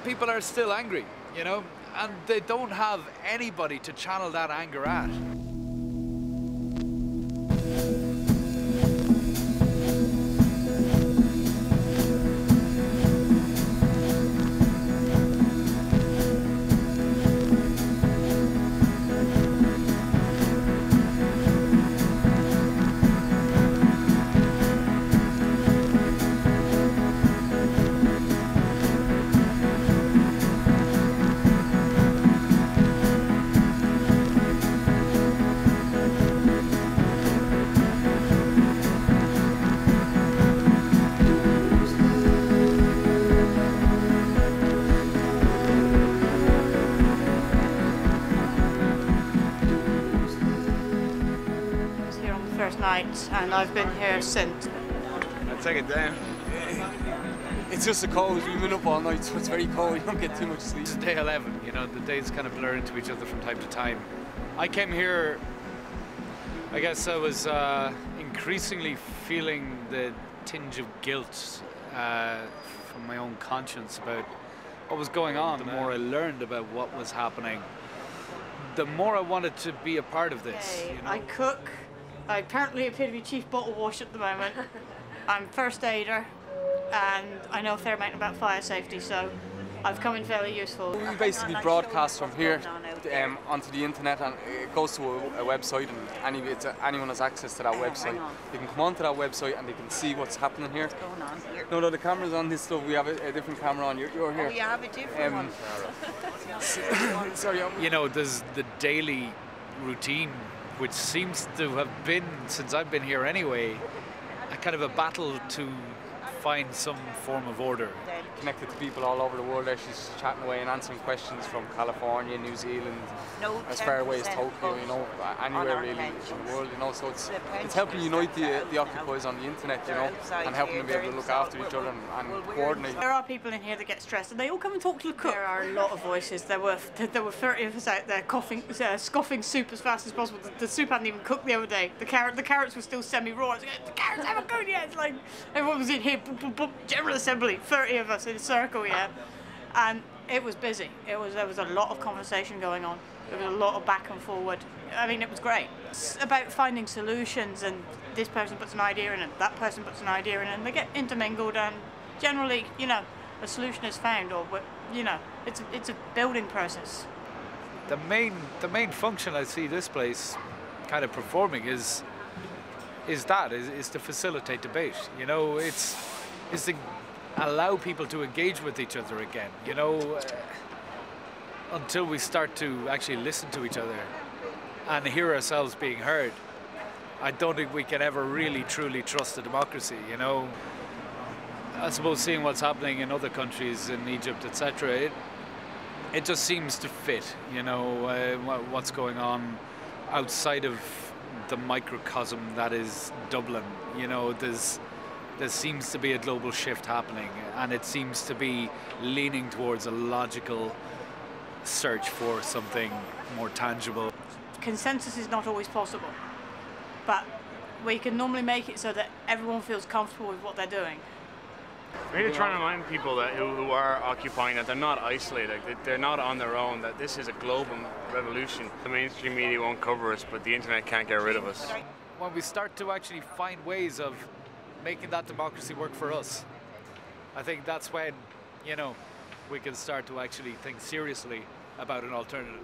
people are still angry, you know, and they don't have anybody to channel that anger at. Night, and I've been here since. I'll take it down. It's just a cold. We've been up all night, so it's very cold. You don't get too much sleep. It's day 11, you know, the days kind of blur into each other from time to time. I came here, I guess I was increasingly feeling the tinge of guilt from my own conscience about what was going on. The more I learned about what was happening, the more I wanted to be a part of this. You know? I cook. I apparently appear to be chief bottle wash at the moment. I'm first aider, and I know a fair amount about fire safety, so I've come in fairly useful. We basically broadcast from here onto the internet, and it goes to a website, and anyone has access to that website. They can come onto that website and they can see what's happening here. What's going on here? No, the camera's on this stuff. We have a different camera on. You're here. Oh, you have a different one. Sorry. You know, there's the daily routine, which seems to have been, since I've been here anyway, a kind of a battle to find some form of order. Connected to people all over the world. She's chatting away and answering questions from California, New Zealand, as far away as Tokyo, you know, anywhere really in the world, you know. So it's helping unite the occupiers on the internet, you know, and helping them be able to look after each other and coordinate. There are people in here that get stressed, and they all come and talk to the cook. There are a lot of voices. There were 30 of us out there scoffing soup as fast as possible. The soup hadn't even cooked the other day. The carrots were still semi-raw. Like, the carrots haven't cooked yet. It's like everyone was in here. General assembly, 30 of us in a circle, yeah, and it was busy. There was a lot of conversation going on. There was a lot of back and forward. I mean, it was great. It's about finding solutions, and this person puts an idea in, and that person puts an idea in, and they get intermingled, and generally, you know, a solution is found, or you know, it's a building process. The main function I see this place kind of performing is to facilitate debate. You know, is to allow people to engage with each other again, you know, until we start to actually listen to each other and hear ourselves being heard. I don't think we can ever really truly trust a democracy, you know. I suppose seeing what's happening in other countries, in Egypt, etc., it just seems to fit, you know, what's going on outside of the microcosm that is Dublin. You know, there seems to be a global shift happening, and it seems to be leaning towards a logical search for something more tangible. Consensus is not always possible, but we can normally make it so that everyone feels comfortable with what they're doing. We're really trying to remind people that who are occupying that they're not isolated, that they're not on their own, that this is a global revolution. The mainstream media won't cover us, but the internet can't get rid of us. When we start to actually find ways of making that democracy work for us, I think that's when, you know, we can start to actually think seriously about an alternative.